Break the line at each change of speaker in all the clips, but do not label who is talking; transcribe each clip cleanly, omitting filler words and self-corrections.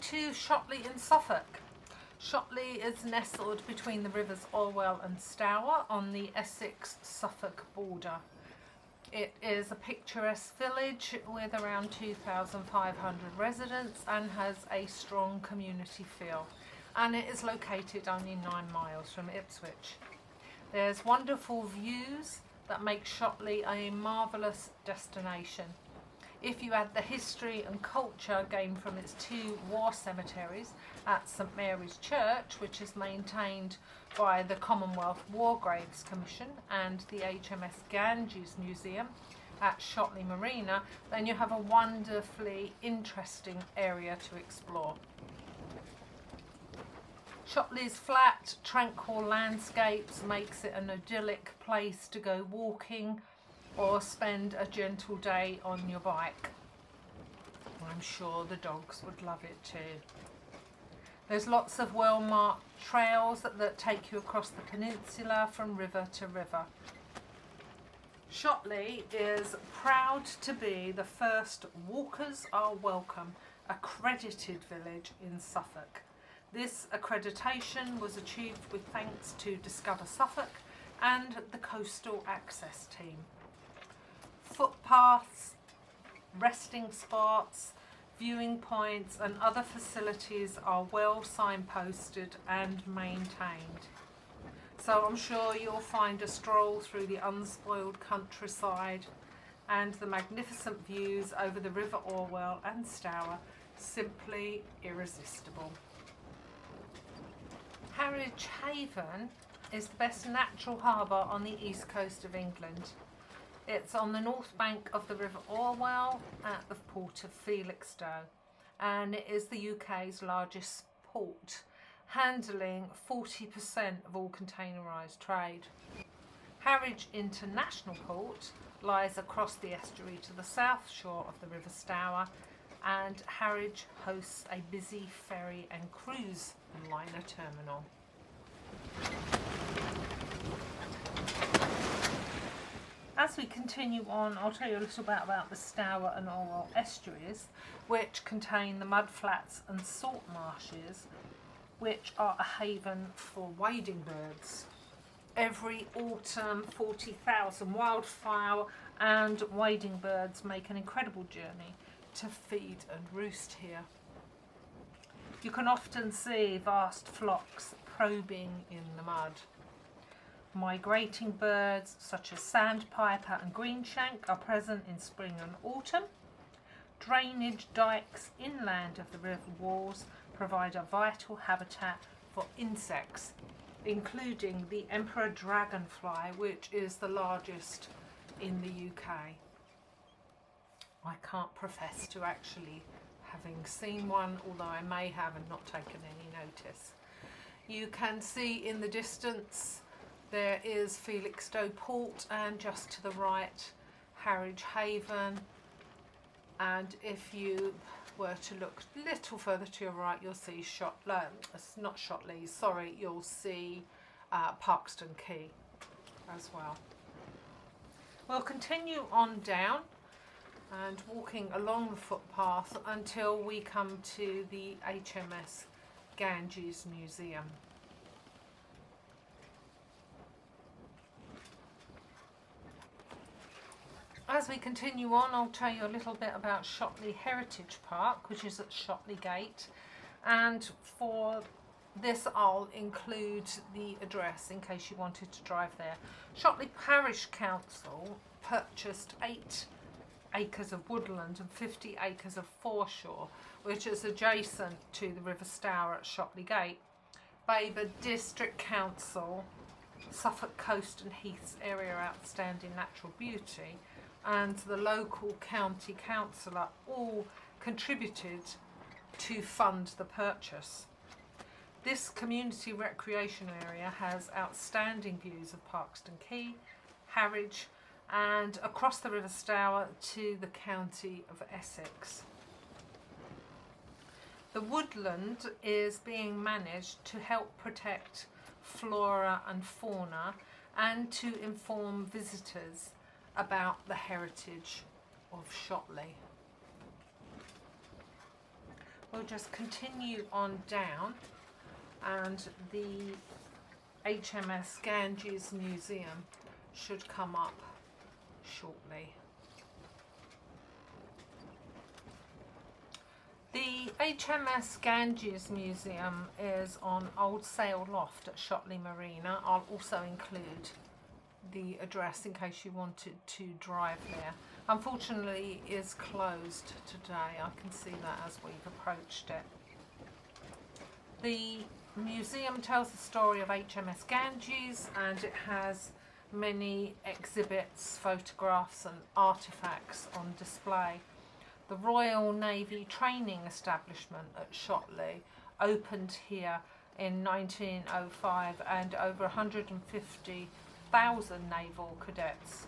to Shotley in Suffolk. Shotley is nestled between the rivers Orwell and Stour on the Essex-Suffolk border. It is a picturesque village with around 2,500 residents and has a strong community feel. And it is located only 9 miles from Ipswich. There's wonderful views that make Shotley a marvellous destination. If you add the history and culture gained from its 2 war cemeteries at St Mary's Church, which is maintained by the Commonwealth War Graves Commission, and the HMS Ganges Museum at Shotley Marina, then you have a wonderfully interesting area to explore. Shotley's flat, tranquil landscapes makes it an idyllic place to go walking or spend a gentle day on your bike. I'm sure the dogs would love it too. There's lots of well-marked trails that take you across the peninsula from river to river. Shotley is proud to be the first Walkers Are Welcome accredited village in Suffolk. This accreditation was achieved with thanks to Discover Suffolk and the Coastal Access Team. Footpaths, resting spots, viewing points and other facilities are well signposted and maintained. So I'm sure you'll find a stroll through the unspoiled countryside and the magnificent views over the River Orwell and Stour simply irresistible. Harwich Haven is the best natural harbour on the east coast of England. It's on the north bank of the River Orwell at the port of Felixstowe, and it is the UK's largest port, handling 40% of all containerised trade. Harwich International Port lies across the estuary to the south shore of the River Stour, and Harwich hosts a busy ferry and cruise liner terminal. As we continue on, I'll tell you a little bit about the Stour and Orwell estuaries, which contain the mudflats and salt marshes, which are a haven for wading birds. Every autumn, 40,000 wildfowl and wading birds make an incredible journey to feed and roost here. You can often see vast flocks probing in the mud. Migrating birds such as sandpiper and greenshank are present in spring and autumn. Drainage dikes inland of the river walls provide a vital habitat for insects, including the emperor dragonfly, which is the largest in the UK. I can't profess to actually having seen one, although I may have and not taken any notice. You can see in the distance there is Felixstowe Port, and just to the right Harwich Haven, and if you were to look a little further to your right you'll see you'll see Parkston Quay as well. We'll continue on down and walking along the footpath until we come to the HMS Ganges Museum. As we continue on, I'll tell you a little bit about Shotley Heritage Park, which is at Shotley Gate, and for this I'll include the address in case you wanted to drive there. Shotley Parish Council purchased 8 acres of woodland and 50 acres of foreshore, which is adjacent to the River Stour at Shotley Gate. Baber District Council, Suffolk Coast and Heaths Area Outstanding Natural Beauty, and the local county councillor all contributed to fund the purchase. This community recreation area has outstanding views of Parkston Quay, Harwich, and across the River Stour to the county of Essex. The woodland is being managed to help protect flora and fauna and to inform visitors about the heritage of Shotley. we'll just continue on down, and the HMS Ganges Museum should come up shortly. The HMS Ganges Museum is on Old Sail Loft at Shotley Marina. I'll also include the address in case you wanted to drive there. Unfortunately, it is closed today. I can see that as we've approached it. The museum tells the story of HMS Ganges, and it has many exhibits, photographs and artefacts on display. The Royal Navy Training Establishment at Shotley opened here in 1905, and over 150,000 naval cadets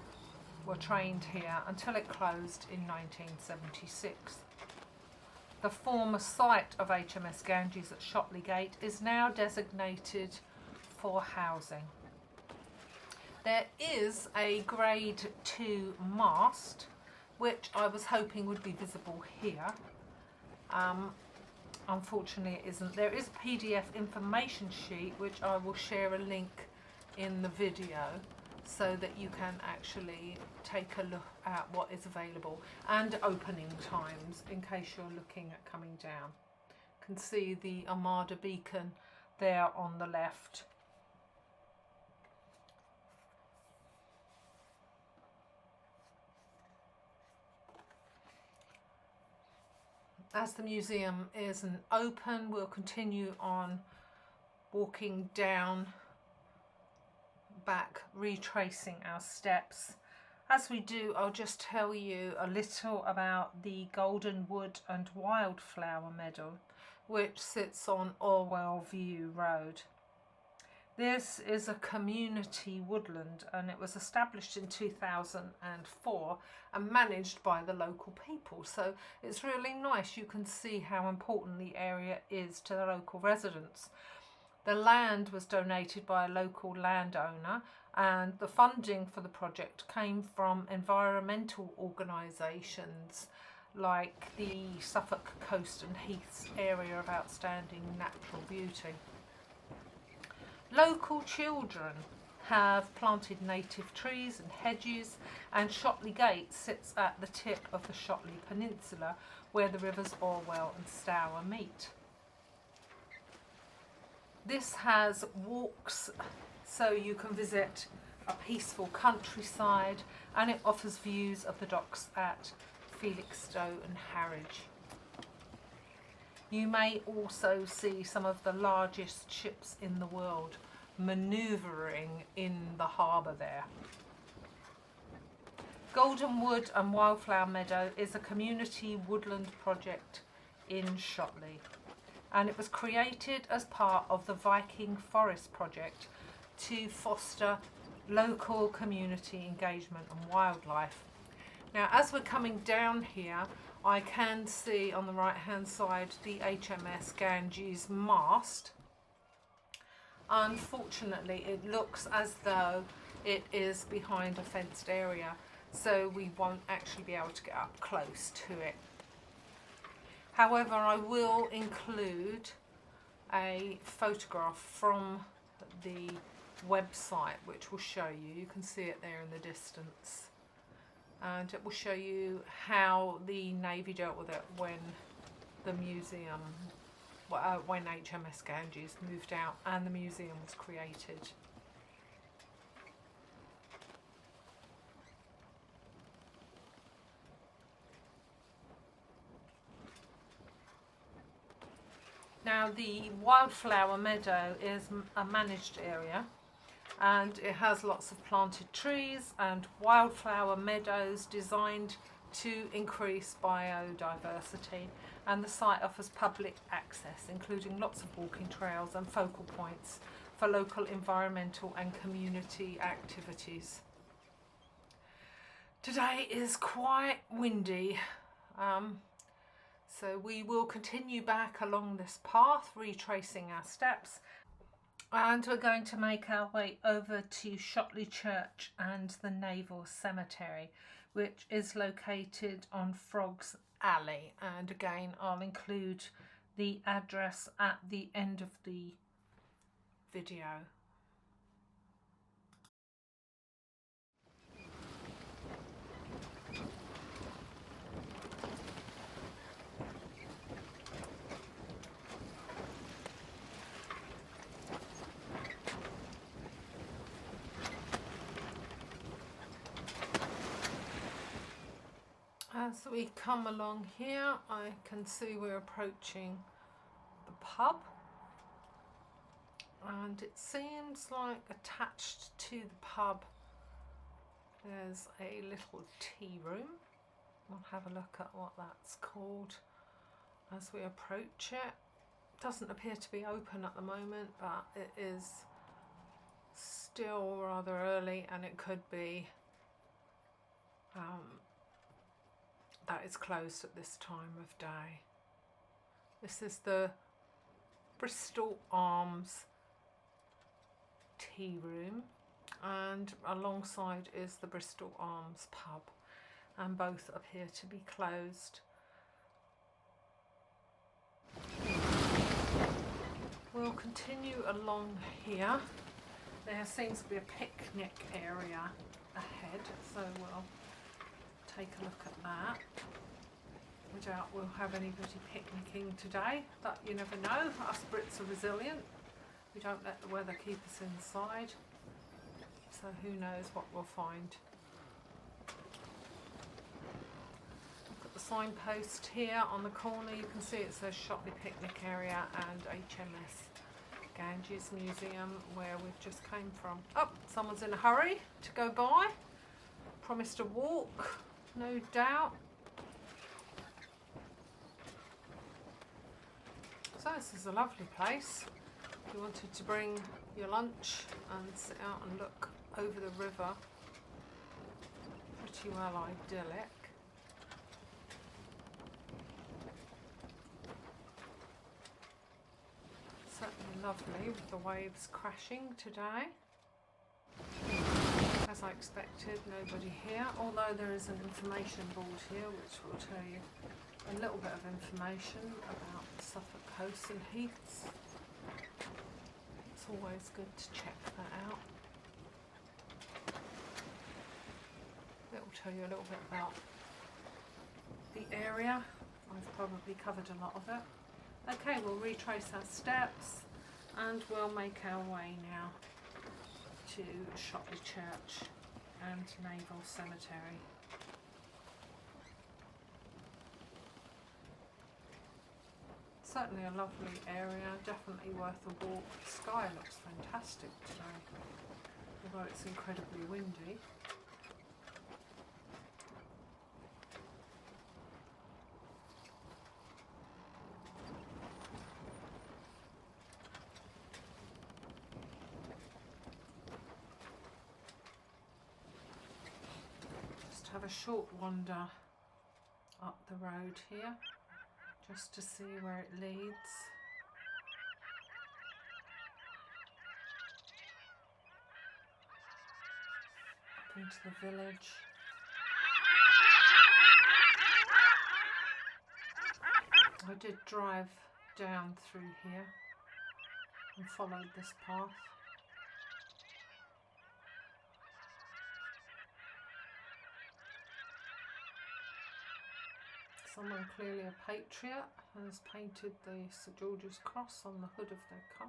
were trained here until it closed in 1976. The former site of HMS Ganges at Shotley Gate is now designated for housing. There is a Grade 2 mast, which I was hoping would be visible here. Unfortunately it isn't. There is a PDF information sheet which I will share a link in the video so that you can actually take a look at what is available, and opening times in case you're looking at coming down. You can see the Armada beacon there on the left. As the museum isn't open, we'll continue on walking down, back, retracing our steps. As we do, I'll just tell you a little about the Golden Wood and Wildflower Meadow, which sits on Orwell View Road. This is a community woodland, and it was established in 2004 and managed by the local people. So it's really nice. You can see how important the area is to the local residents. The land was donated by a local landowner, and the funding for the project came from environmental organisations like the Suffolk Coast and Heaths area of outstanding natural beauty. Local children have planted native trees and hedges, and Shotley Gate sits at the tip of the Shotley Peninsula where the rivers Orwell and Stour meet. This has walks so you can visit a peaceful countryside, and it offers views of the docks at Felixstowe and Harwich. You may also see some of the largest ships in the world manoeuvring in the harbour there. Golden Wood and Wildflower Meadow is a community woodland project in Shotley, and it was created as part of the Viking Forest project to foster local community engagement and wildlife. Now, as we're coming down here, I can see on the right hand side the HMS Ganges mast. Unfortunately, it looks as though it is behind a fenced area, so we won't actually be able to get up close to it. However, I will include a photograph from the website which will show you. You can see it there in the distance. And it will show you how the Navy dealt with it when the museum, when HMS Ganges moved out and the museum was created. Now, the Wildflower Meadow is a managed area, and it has lots of planted trees and wildflower meadows designed to increase biodiversity, and the site offers public access, including lots of walking trails and focal points for local environmental and community activities. Today is quite windy, so we will continue back along this path, retracing our steps. And we're going to make our way over to Shotley Church and the Naval Cemetery, which is located on Frogs Alley. And again, I'll include the address at the end of the video. As we come along here, I can see we're approaching the pub, and it seems like attached to the pub there's a little tea room. We'll have a look at what that's called as we approach it. Doesn't appear to be open at the moment, but it is still rather early, and it could be that it's closed at this time of day. This is the Bristol Arms tea room, and alongside is the Bristol Arms pub, and both appear to be closed. We'll continue along here. There seems to be a picnic area ahead, so we'll take a look at that. I doubt we'll have anybody picnicking today, but you never know. Us Brits are resilient. We don't let the weather keep us inside, so who knows what we'll find. Look at the signpost here on the corner. You can see it says Shotley Picnic Area and HMS Ganges Museum, where we've just came from. Oh, someone's in a hurry to go by. Promised a walk, no doubt. So this is a lovely place. If you wanted to bring your lunch and sit out and look over the river, pretty well idyllic. Certainly lovely with the waves crashing today. As I expected, nobody here, although there is an information board here which will tell you a little bit of information about the Suffolk coasts and heaths. It's always good to check that out. It will tell you a little bit about the area. I've probably covered a lot of it. Okay, we'll retrace our steps and we'll make our way now to Shotley Church and Naval Cemetery. Certainly a lovely area, definitely worth a walk. The sky looks fantastic today, although it's incredibly windy. Just have a short wander up the road here, just to see where it leads. Up into the village. I did drive down through here and followed this path. Someone, clearly a patriot, has painted the St George's Cross on the hood of their car.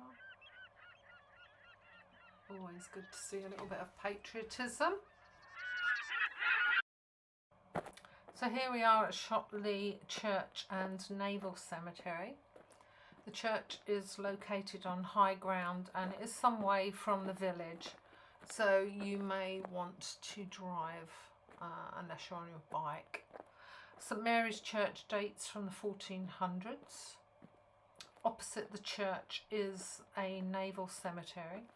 Always good to see a little bit of patriotism. So here we are at Shotley Church and Naval Cemetery. The church is located on high ground and it is some way from the village, so you may want to drive unless you're on your bike. St Mary's Church dates from the 1400s. Opposite the church is a naval cemetery,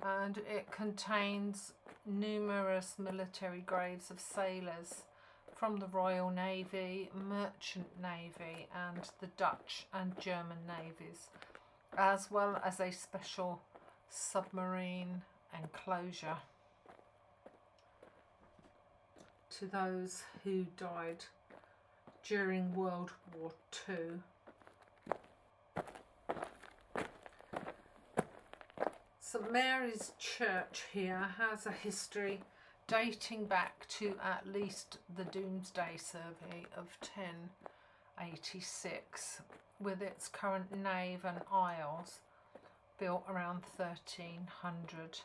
and it contains numerous military graves of sailors from the Royal Navy, Merchant Navy and the Dutch and German navies, as well as a special submarine enclosure to those who died during World War II. St Mary's Church here has a history dating back to at least the Domesday Survey of 1086, with its current nave and aisles built around 1300.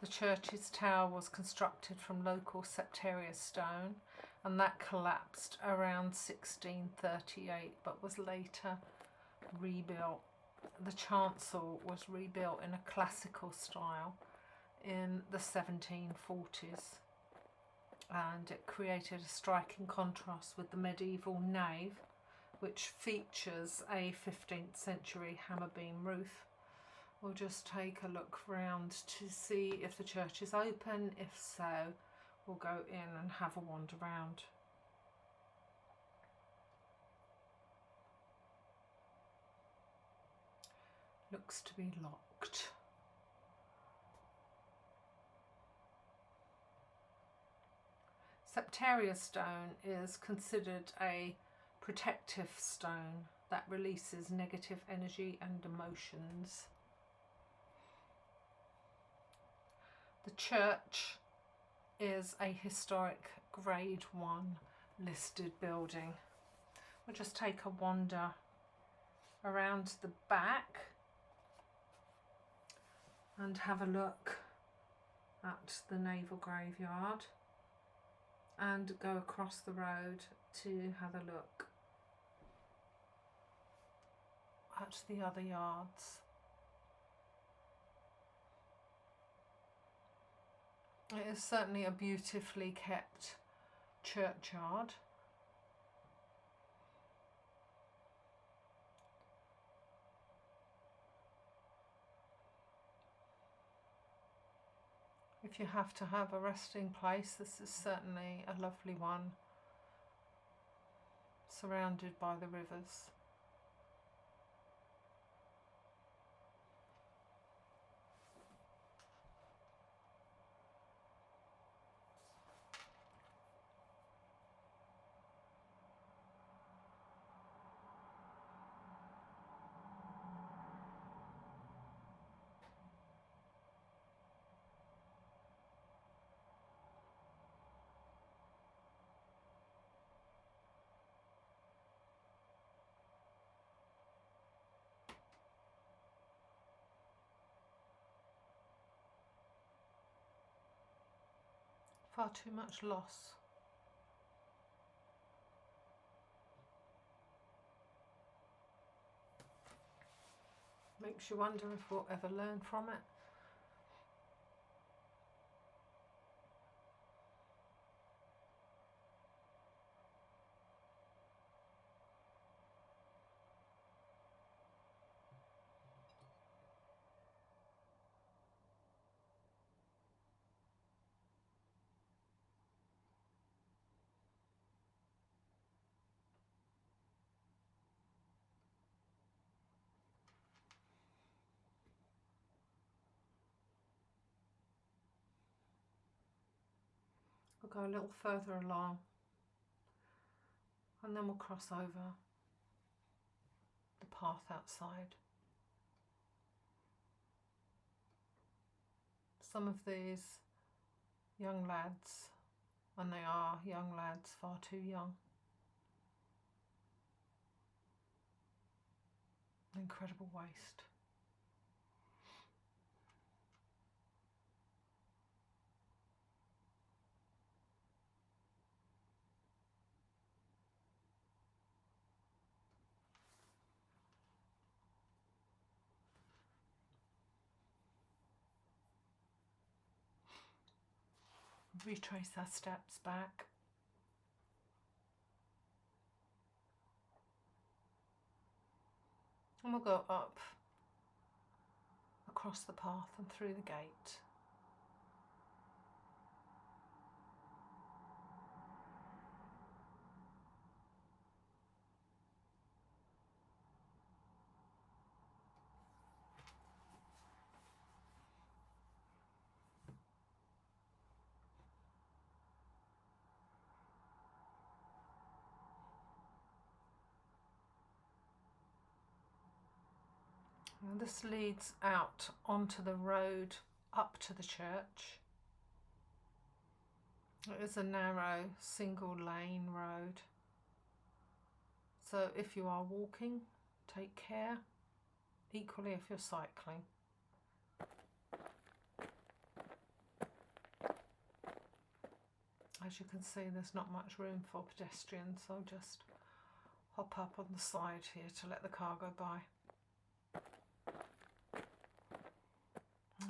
The church's tower was constructed from local septaria stone, and that collapsed around 1638 but was later rebuilt. The chancel was rebuilt in a classical style in the 1740s, and it created a striking contrast with the medieval nave, which features a 15th century hammer beam roof. We'll just take a look round to see if the church is open. If so, we'll go in and have a wander round. Looks to be locked. Septaria stone is considered a protective stone that releases negative energy and emotions. The church is a historic Grade 1 listed building. We'll just take a wander around the back and have a look at the naval graveyard and go across the road to have a look at the other yards. It is certainly a beautifully kept churchyard. If you have to have a resting place, this is certainly a lovely one, surrounded by the rivers. Far too much loss. Makes you wonder if we'll ever learn from it. We'll go a little further along and then we'll cross over the path outside. Some of these young lads, and they are young lads, far too young. An incredible waste. Retrace our steps back. And we'll go up across the path and through the gate. And this leads out onto the road up to the church. It is a narrow single lane road, so if you are walking, take care. Equally if you're cycling. As you can see, there's not much room for pedestrians, so I'll just hop up on the side here to let the car go by.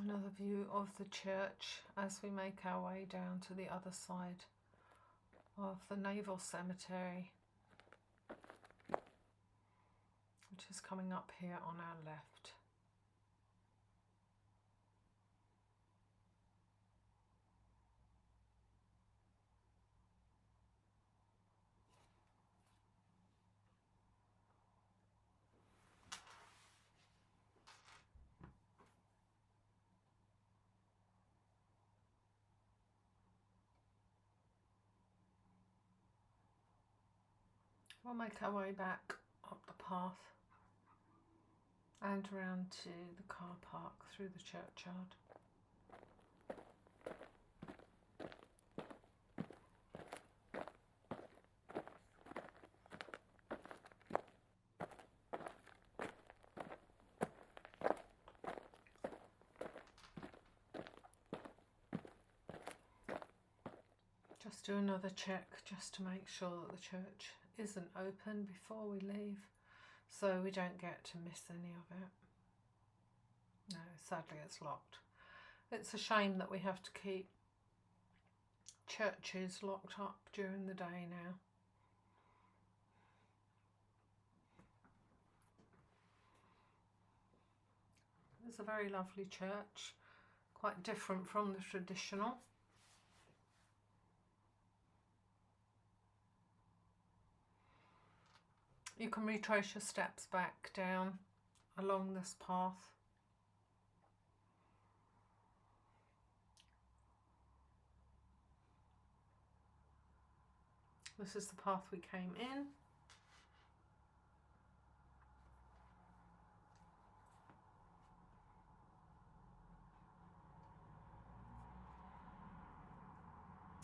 Another view of the church as we make our way down to the other side of the Naval Cemetery, which is coming up here on our left. We'll make our way back up the path and round to the car park through the churchyard. Just do another check just to make sure that the church isn't open before we leave, so we don't get to miss any of it. No, sadly it's locked. It's a shame that we have to keep churches locked up during the day now. It's a very lovely church, quite different from the traditional. You can retrace your steps back down along this path. This is the path we came in.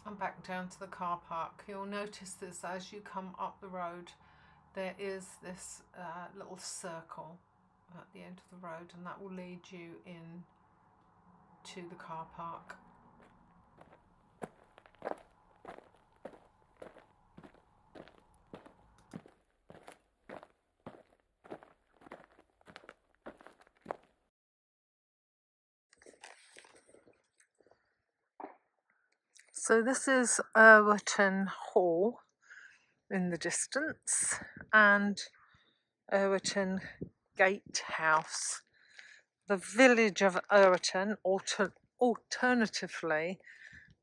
And back down to the car park. You'll notice this as you come up the road. There is this little circle at the end of the road, and that will lead you in to the car park. So this is Erwarton Hall in the distance, and Erwarton Gatehouse. The village of Erwarton, alternatively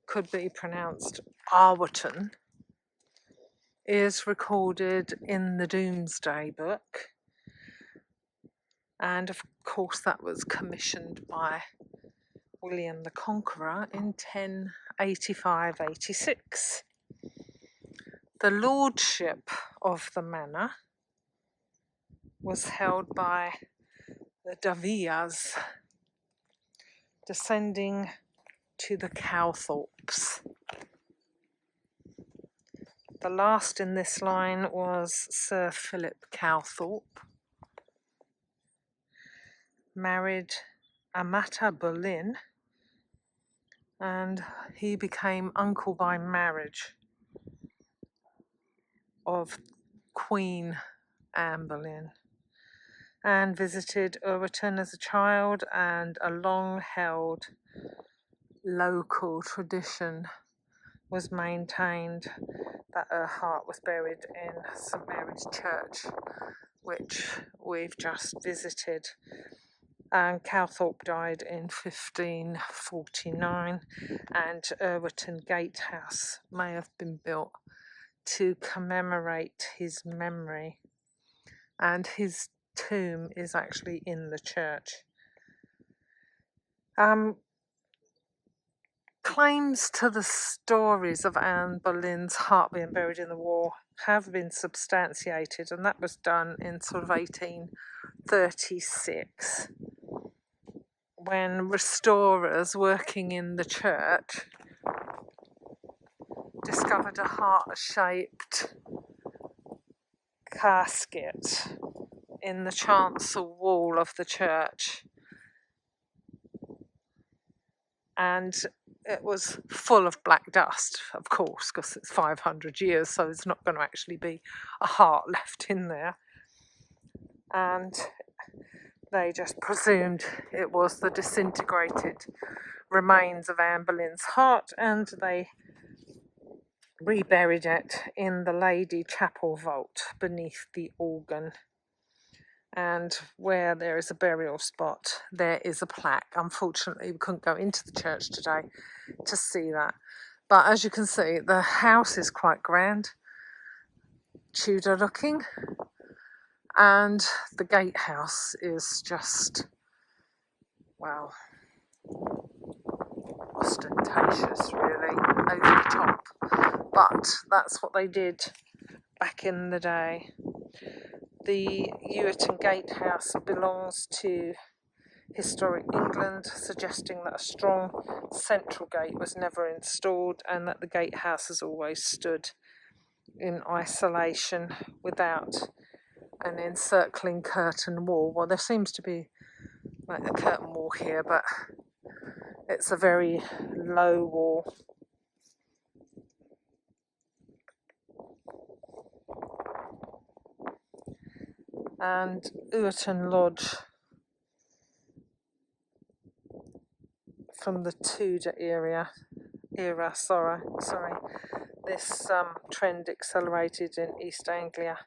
could be pronounced Erwarton, is recorded in the Domesday Book, and of course that was commissioned by William the Conqueror in 1085-86. The lordship of the manor was held by the Davillas, descending to the Cowthorpes. The last in this line was Sir Philip Cowthorpe, married Amata Boleyn, and he became uncle by marriage of Queen Anne Boleyn, and visited Erwarton as a child, and a long-held local tradition was maintained that her heart was buried in St Mary's Church, which we've just visited. And Cowthorpe died in 1549, and Erwarton Gatehouse may have been built to commemorate his memory, and his tomb is actually in the church. Claims to the stories of Anne Boleyn's heart being buried in the war have been substantiated, and that was done in sort of 1836 when restorers working in the church discovered a heart-shaped casket in the chancel wall of the church, and it was full of black dust, of course, because it's 500 years, so there's not going to actually be a heart left in there. And they just presumed it was the disintegrated remains of Anne Boleyn's heart, and they reburied it in the Lady Chapel vault beneath the organ. And where there is a burial spot, there is a plaque. Unfortunately, we couldn't go into the church today to see that. But as you can see, the house is quite grand, Tudor looking, and the gatehouse is just, well, ostentatious, really, over the top. But that's what they did back in the day. The Erwarton Gatehouse belongs to historic England, suggesting that a strong central gate was never installed and that the gatehouse has always stood in isolation without an encircling curtain wall. Well, there seems to be like a curtain wall here, but it's a very low wall. And Erwarton Lodge from the Tudor era. This trend accelerated in East Anglia,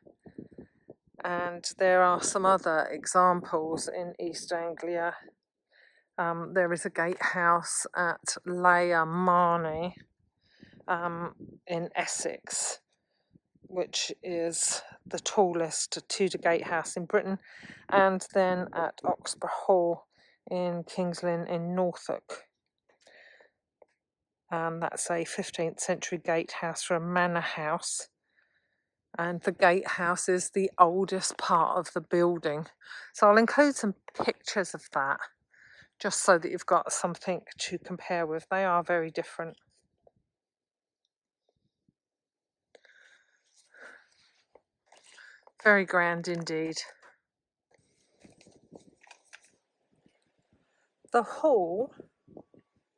and there are some other examples in East Anglia. There is a gatehouse at Leigh Marney in Essex, which is the tallest Tudor gatehouse in Britain, and then at Oxburgh Hall in King's Lynn in Norfolk. That's a 15th century gatehouse for a manor house, and the gatehouse is the oldest part of the building. So I'll include some pictures of that, just so that you've got something to compare with. They are very different. Very grand indeed. The hall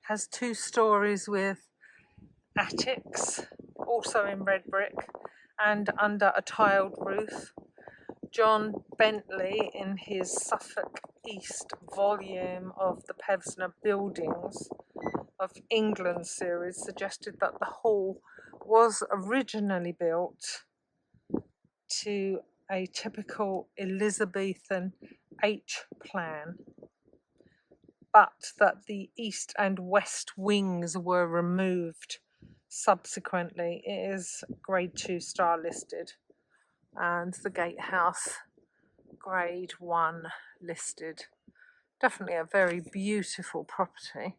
has 2 stories with attics, also in red brick, and under a tiled roof. John Bentley, in his Suffolk East volume of the Pevsner Buildings of England series, suggested that the hall was originally built to a typical Elizabethan H plan, but that the east and west wings were removed subsequently. It is grade 2 star listed, and the gatehouse grade 1 listed. Definitely a very beautiful property.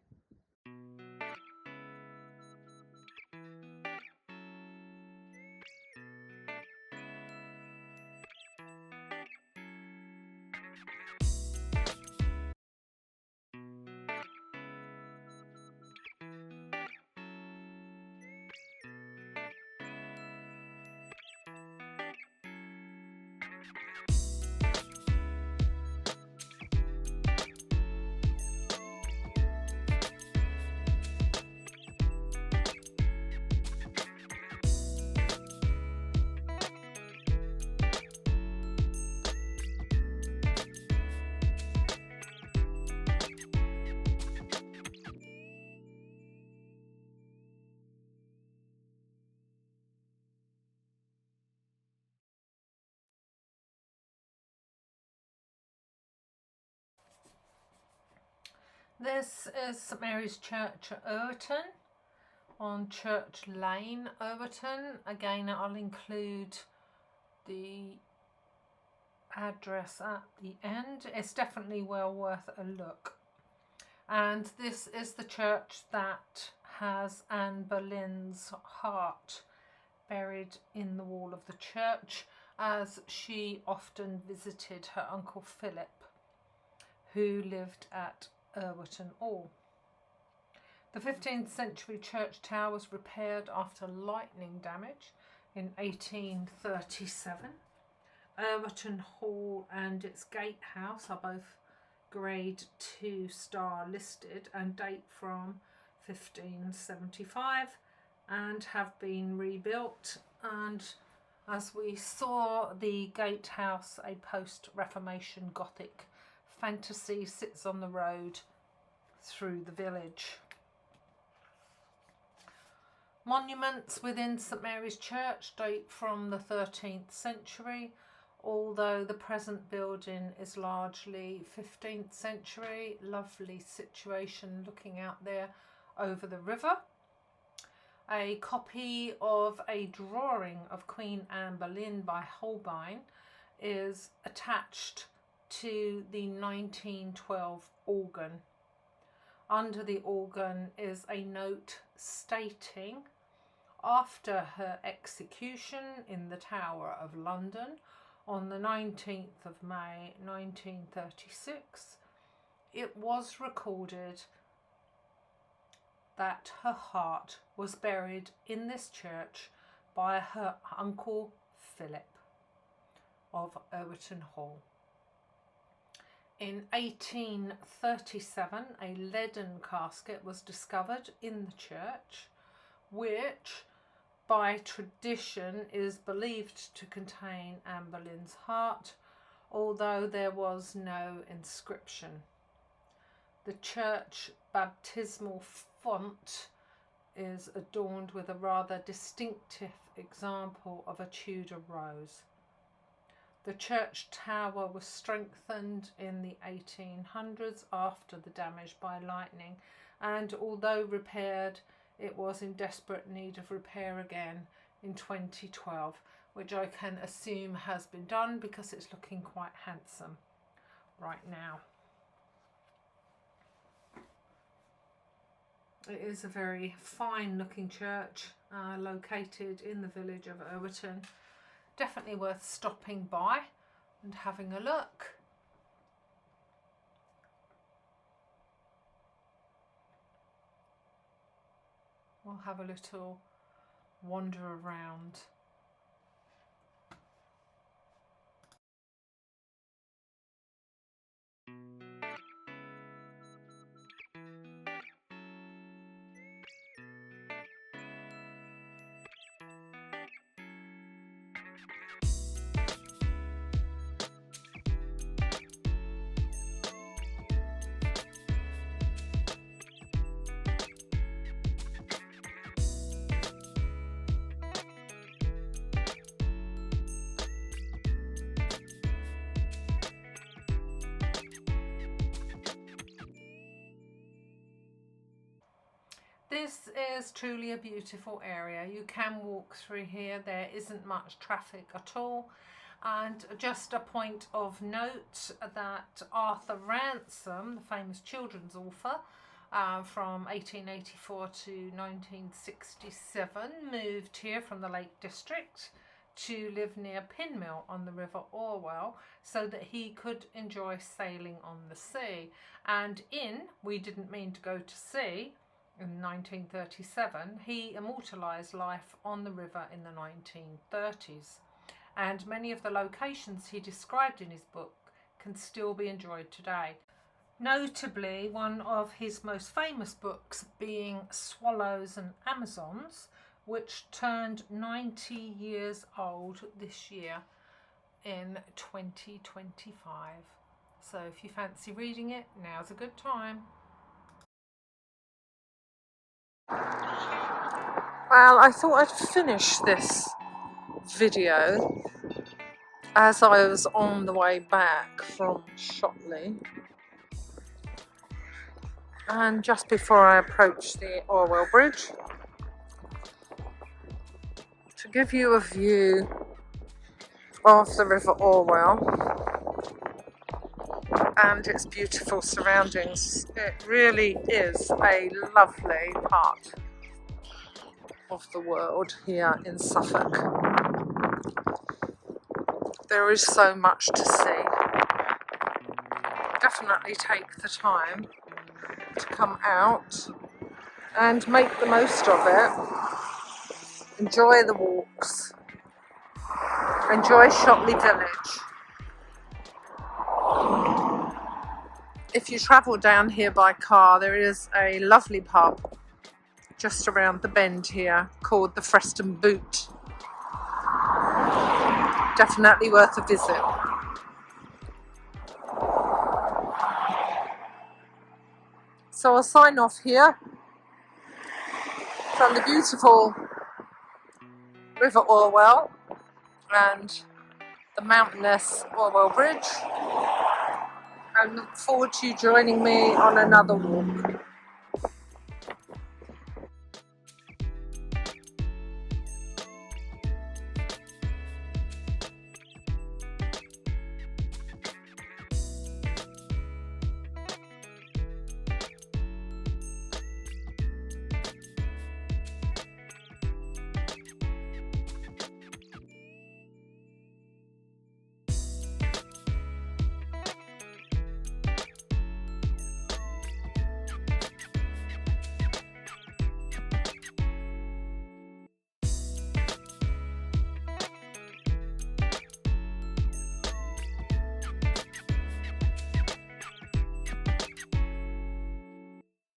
This is St Mary's Church at Erwarton on Church Lane, Erwarton. Again, I'll include the address at the end. It's definitely well worth a look. And this is the church that has Anne Boleyn's heart buried in the wall of the church, as she often visited her uncle Philip, who lived at Erwarton Hall. The 15th century church tower was repaired after lightning damage in 1837. Erwarton Hall and its gatehouse are both grade 2 star listed and date from 1575 and have been rebuilt, and as we saw, the gatehouse, a post-Reformation Gothic fantasy, sits on the road through the village. Monuments within St Mary's Church date from the 13th century, although the present building is largely 15th century. Lovely situation looking out there over the river. A copy of a drawing of Queen Anne Boleyn by Holbein is attached to the 1912 organ. Under the organ is a note stating, after her execution in the Tower of London on the 19th of May 1936, it was recorded that her heart was buried in this church by her uncle Philip of Erwarton Hall. In 1837, a leaden casket was discovered in the church, which by tradition is believed to contain Anne Boleyn's heart, although there was no inscription. The church baptismal font is adorned with a rather distinctive example of a Tudor rose. The church tower was strengthened in the 1800s after the damage by lightning, and although repaired, it was in desperate need of repair again in 2012, which I can assume has been done because it's looking quite handsome right now. It is a very fine looking church located in the village of Erwarton. Definitely worth stopping by and having a look. We'll have a little wander around. This is truly a beautiful area. You can walk through here. There isn't much traffic at all. And just a point of note that Arthur Ransom, the famous children's author, from 1884 to 1967, moved here from the Lake District to live near Pinmill on the River Orwell so that he could enjoy sailing on the sea. And in We Didn't Mean to Go to Sea, in 1937, he immortalised life on the river in the 1930s, and many of the locations he described in his book can still be enjoyed today. Notably, one of his most famous books being Swallows and Amazons, which turned 90 years old this year in 2025. So if you fancy reading it, now's a good time. Well, I thought I'd finish this video as I was on the way back from Shotley, and just before I approached the Orwell Bridge, to give you a view of the River Orwell and its beautiful surroundings. It really is a lovely part of the world here in Suffolk. There is so much to see. Definitely take the time to come out and make the most of it. Enjoy the walks. Enjoy Shotley Village. If you travel down here by car, there is a lovely pub just around the bend here called the Freston Boot. Definitely worth a visit. So I'll sign off here from the beautiful River Orwell and the mountainous Orwell Bridge, and look forward to you joining me on another walk.